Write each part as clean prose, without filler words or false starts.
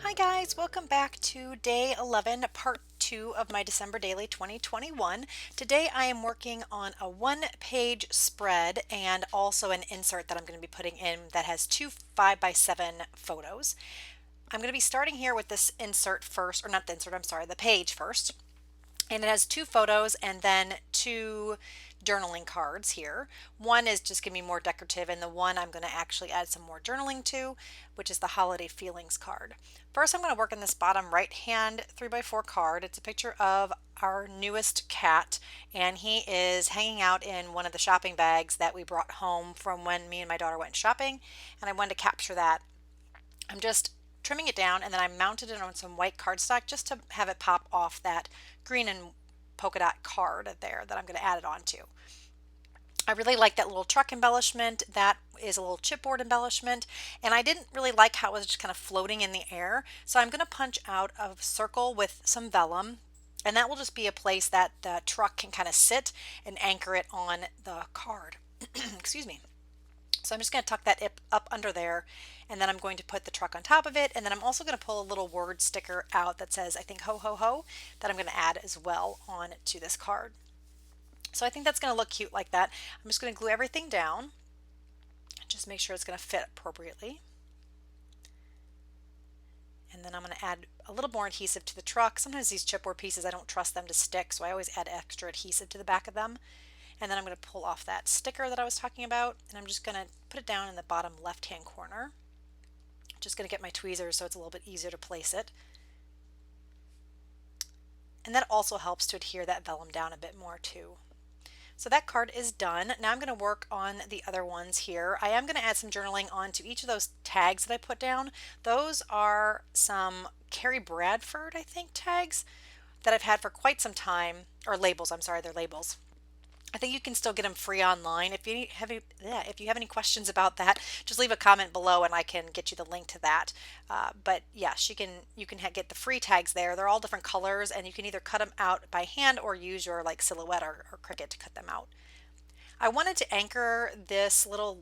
Hi guys, welcome back to day 11, part 2 of my December Daily 2021. Today I am working on a one-page spread and also an insert that I'm going to be putting in that has two 5x7 photos. I'm going to be starting here with this insert first, or not the insert, I'm sorry, the page first. And it has two photos and then two journaling cards here. One is just going to be more decorative, and the one I'm going to actually add some more journaling to, which is the holiday feelings card. First, I'm going to work on this bottom right hand 3x4 card. It's a picture of our newest cat, and he is hanging out in one of the shopping bags that we brought home from when me and my daughter went shopping, and I wanted to capture that. I'm just trimming it down, and then I mounted it on some white cardstock just to have it pop off that green and polka dot card there that I'm going to add it onto. I really like that little truck embellishment. That is a little chipboard embellishment, and I didn't really like how it was just kind of floating in the air, so I'm going to punch out a circle with some vellum, and that will just be a place that the truck can kind of sit and anchor it on the card. Excuse me. So I'm just going to tuck that up under there, and then I'm going to put the truck on top of it, and then I'm also going to pull a little word sticker out that says, I think, ho ho ho, that I'm going to add as well on to this card. So I think that's going to look cute like that. I'm just going to glue everything down, just make sure it's going to fit appropriately. And then I'm going to add a little more adhesive to the truck. Sometimes these chipboard pieces, I don't trust them to stick, so I always add extra adhesive to the back of them. And then I'm going to pull off that sticker that I was talking about, and I'm just going to put it down in the bottom left hand corner. Just going to get my tweezers so it's a little bit easier to place it. And that also helps to adhere that vellum down a bit more too. So that card is done. Now I'm going to work on the other ones here. I am going to add some journaling onto each of those tags that I put down. Those are some Carrie Bradford, I think, tags that I've had for quite some time, or labels, I'm sorry, they're labels. I think you can still get them free online. If you have any questions about that, just leave a comment below and I can get you the link to that. But yes, you can get the free tags there. They're all different colors, and you can either cut them out by hand or use your like Silhouette or Cricut to cut them out. I wanted to anchor this little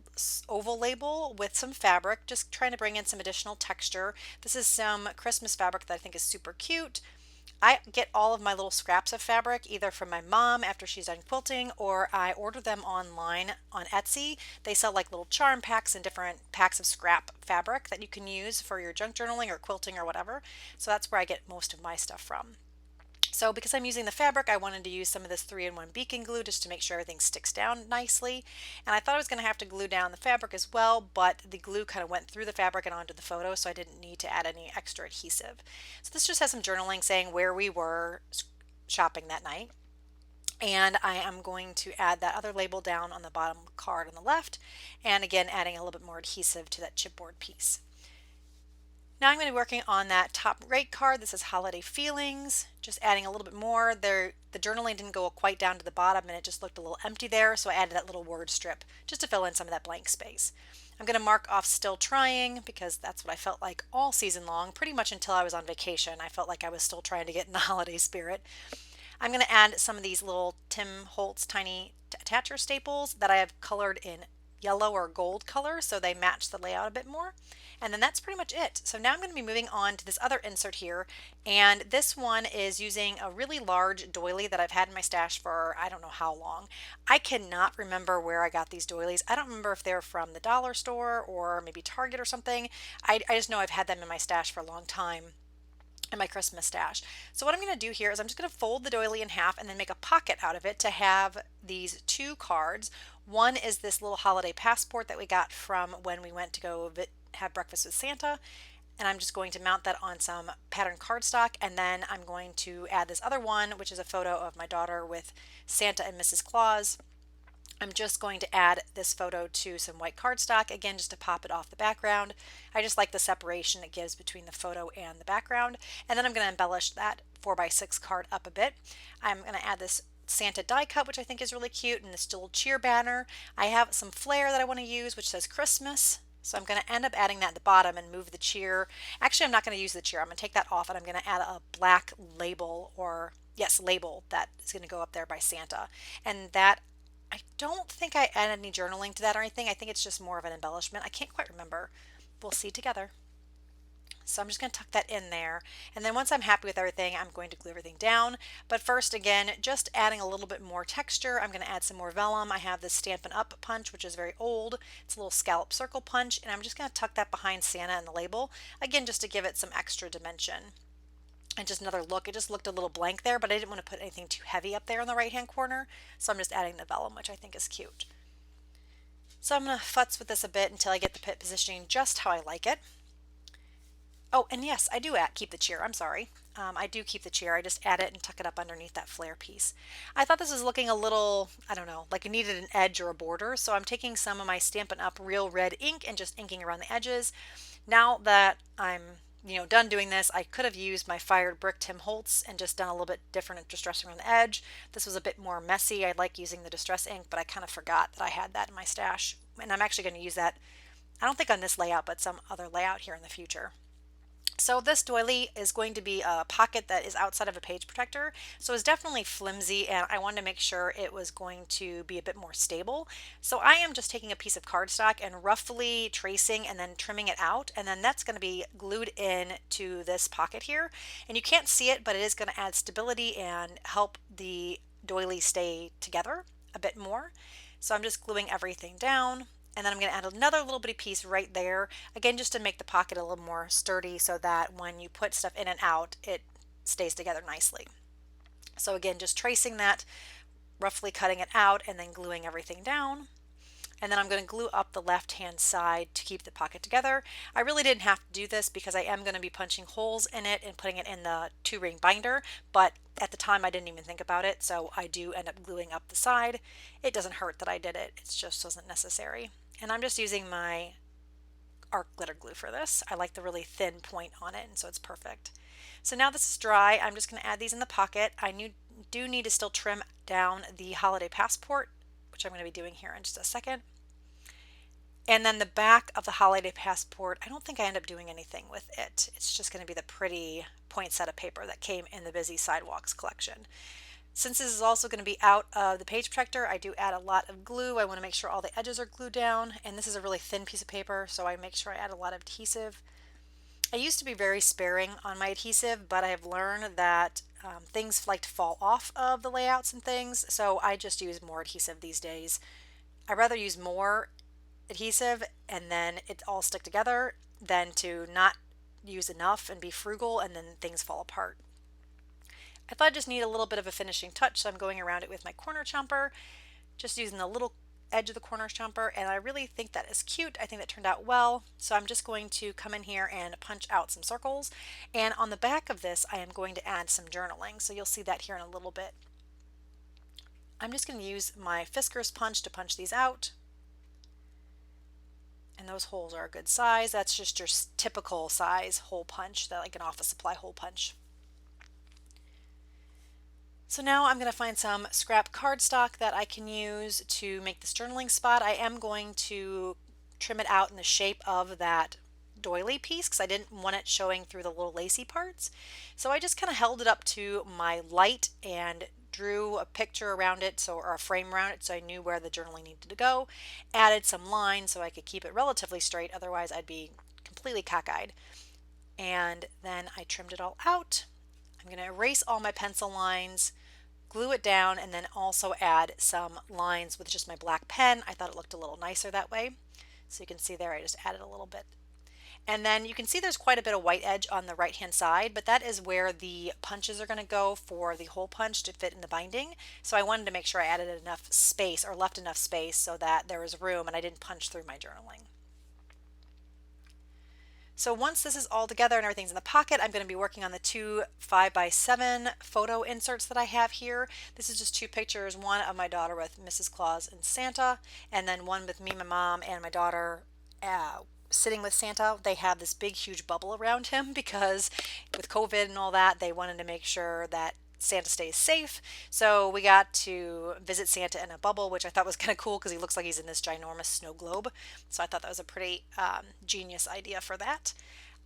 oval label with some fabric, just trying to bring in some additional texture. This is some Christmas fabric that I think is super cute. I get all of my little scraps of fabric either from my mom after she's done quilting, or I order them online on Etsy. They sell like little charm packs and different packs of scrap fabric that you can use for your junk journaling or quilting or whatever. So that's where I get most of my stuff from. So because I'm using the fabric, I wanted to use some of this 3-in-1 beacon glue just to make sure everything sticks down nicely. And I thought I was going to have to glue down the fabric as well, but the glue kind of went through the fabric and onto the photo, so I didn't need to add any extra adhesive. So this just has some journaling saying where we were shopping that night. And I am going to add that other label down on the bottom card on the left, and again adding a little bit more adhesive to that chipboard piece. Now I'm going to be working on that top right card that says Holiday Feelings, just adding a little bit more. There, the journaling didn't go quite down to the bottom and it just looked a little empty there, so I added that little word strip just to fill in some of that blank space. I'm going to mark off Still Trying because that's what I felt like all season long, pretty much until I was on vacation. I felt like I was still trying to get in the holiday spirit. I'm going to add some of these little Tim Holtz tiny attacher staples that I have colored in yellow or gold color so they match the layout a bit more. And then that's pretty much it. So now I'm going to be moving on to this other insert here, and this one is using a really large doily that I've had in my stash for I don't know how long. I cannot remember where I got these doilies. I don't remember if they're from the dollar store or maybe Target or something. I just know I've had them in my stash for a long time, in my Christmas stash. So what I'm going to do here is I'm just going to fold the doily in half and then make a pocket out of it to have these two cards. One is this little holiday passport that we got from when we went to go have breakfast with Santa, and I'm just going to mount that on some pattern cardstock, and then I'm going to add this other one, which is a photo of my daughter with Santa and Mrs. Claus. I'm just going to add this photo to some white cardstock, again, just to pop it off the background. I just like the separation it gives between the photo and the background. And then I'm going to embellish that 4x6 card up a bit. I'm going to add this Santa die cut, which I think is really cute, and this little cheer banner. I have some flair that I want to use, which says Christmas. So I'm going to end up adding that at the bottom and move the cheer. Actually, I'm not going to use the cheer. I'm going to take that off, and I'm going to add a black label, or yes, label that is going to go up there by Santa. And that, I don't think I added any journaling to that or anything. I think it's just more of an embellishment. I can't quite remember. We'll see together. So I'm just going to tuck that in there. And then once I'm happy with everything, I'm going to glue everything down. But first, again, just adding a little bit more texture. I'm going to add some more vellum. I have this Stampin' Up! Punch, which is very old. It's a little scallop circle punch. And I'm just going to tuck that behind Santa and the label. Again, just to give it some extra dimension. And just another look. It just looked a little blank there, but I didn't want to put anything too heavy up there in the right-hand corner. So I'm just adding the vellum, which I think is cute. So I'm going to futz with this a bit until I get the pit positioning just how I like it. Oh, and yes, I do keep the cheer. I'm sorry. I do keep the cheer. I just add it and tuck it up underneath that flare piece. I thought this was looking a little, I don't know, like it needed an edge or a border. So I'm taking some of my Stampin' Up! Real Red ink and just inking around the edges. Now that I'm, done doing this, I could have used my fired brick Tim Holtz and just done a little bit different distress around the edge. This was a bit more messy. I like using the distress ink, but I kind of forgot that I had that in my stash. And I'm actually going to use that, I don't think on this layout, but some other layout here in the future. So this doily is going to be a pocket that is outside of a page protector. So it's definitely flimsy and I wanted to make sure it was going to be a bit more stable. So I am just taking a piece of cardstock and roughly tracing and then trimming it out. And then that's going to be glued in to this pocket here. And you can't see it, but it is going to add stability and help the doily stay together a bit more. So I'm just gluing everything down. And then I'm going to add another little bitty piece right there, again, just to make the pocket a little more sturdy so that when you put stuff in and out, it stays together nicely. So again, just tracing that, roughly cutting it out, and then gluing everything down. And then I'm going to glue up the left hand side to keep the pocket together. I really didn't have to do this because I am going to be punching holes in it and putting it in the 2-ring binder, but at the time I didn't even think about it, so I do end up gluing up the side. It doesn't hurt that I did it, it just wasn't necessary. And I'm just using my art glitter glue for this. I like the really thin point on it, and so it's perfect. So now this is dry, I'm just going to add these in the pocket. I do need to still trim down the holiday passport, which I'm going to be doing here in just a second. And then the back of the holiday passport, I don't think I end up doing anything with it. It's just going to be the pretty poinsettia paper that came in the Busy Sidewalks collection. Since this is also going to be out of the page protector, I do add a lot of glue. I want to make sure all the edges are glued down, and this is a really thin piece of paper, so I make sure I add a lot of adhesive. I used to be very sparing on my adhesive, but I have learned that things like to fall off of the layouts and things, so I just use more adhesive these days. I'd rather use more adhesive and then it all stick together than to not use enough and be frugal and then things fall apart. I thought I just need a little bit of a finishing touch, so I'm going around it with my corner chomper, just using the little edge of the corner chomper, and I really think that is cute. I think that turned out well. So I'm just going to come in here and punch out some circles. And on the back of this, I am going to add some journaling. So you'll see that here in a little bit. I'm just going to use my Fisker's punch to punch these out. And those holes are a good size. That's just your typical size hole punch, that like an office supply hole punch. So now I'm going to find some scrap cardstock that I can use to make this journaling spot. I am going to trim it out in the shape of that doily piece because I didn't want it showing through the little lacy parts. So I just kind of held it up to my light and drew a picture around it, or a frame around it, so I knew where the journaling needed to go. Added some lines so I could keep it relatively straight, otherwise I'd be completely cockeyed. And then I trimmed it all out. I'm going to erase all my pencil lines, glue it down, and then also add some lines with just my black pen. I thought it looked a little nicer that way. So you can see there I just added a little bit. And then you can see there's quite a bit of white edge on the right hand side, but that is where the punches are going to go for the hole punch to fit in the binding. So I wanted to make sure I added enough space or left enough space so that there was room and I didn't punch through my journaling. So once this is all together and everything's in the pocket, I'm going to be working on the 2 5x7 photo inserts that I have here. This is just 2 pictures, one of my daughter with Mrs. Claus and Santa, and then one with me, my mom, and my daughter sitting with Santa. They have this big huge bubble around him because with COVID and all that, they wanted to make sure that Santa stays safe. So we got to visit Santa in a bubble, which I thought was kind of cool because he looks like he's in this ginormous snow globe. So I thought that was a pretty genius idea for that.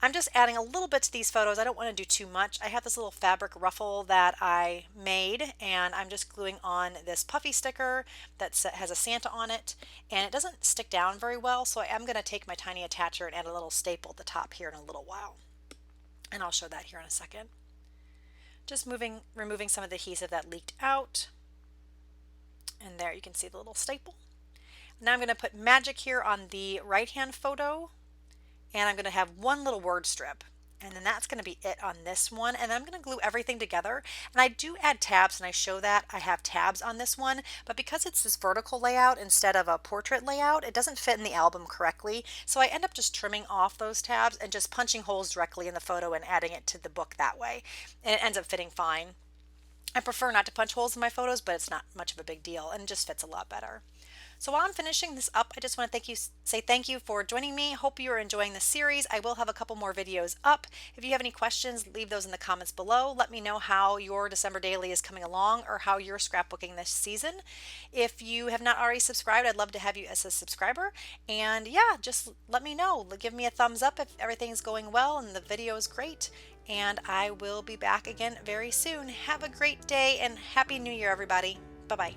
I'm just adding a little bit to these photos. I don't want to do too much. I have this little fabric ruffle that I made, and I'm just gluing on this puffy sticker that has a Santa on it, and it doesn't stick down very well, so I am going to take my tiny attacher and add a little staple at the top here in a little while. And I'll show that here in a second. Just removing some of the adhesive that leaked out. And there you can see the little staple. Now I'm going to put magic here on the right hand photo, and I'm going to have one little word strip. And then that's going to be it on this one. And I'm going to glue everything together. And I do add tabs, and I show that I have tabs on this one. But because it's this vertical layout instead of a portrait layout, it doesn't fit in the album correctly. So I end up just trimming off those tabs and just punching holes directly in the photo and adding it to the book that way. And it ends up fitting fine. I prefer not to punch holes in my photos, but it's not much of a big deal and it just fits a lot better. So while I'm finishing this up, I just want to say thank you for joining me. Hope you are enjoying the series. I will have a couple more videos up. If you have any questions, leave those in the comments below. Let me know how your December daily is coming along or how you're scrapbooking this season. If you have not already subscribed, I'd love to have you as a subscriber. And yeah, just let me know. Give me a thumbs up if everything's going well and the video is great. And I will be back again very soon. Have a great day and Happy New Year, everybody. Bye-bye.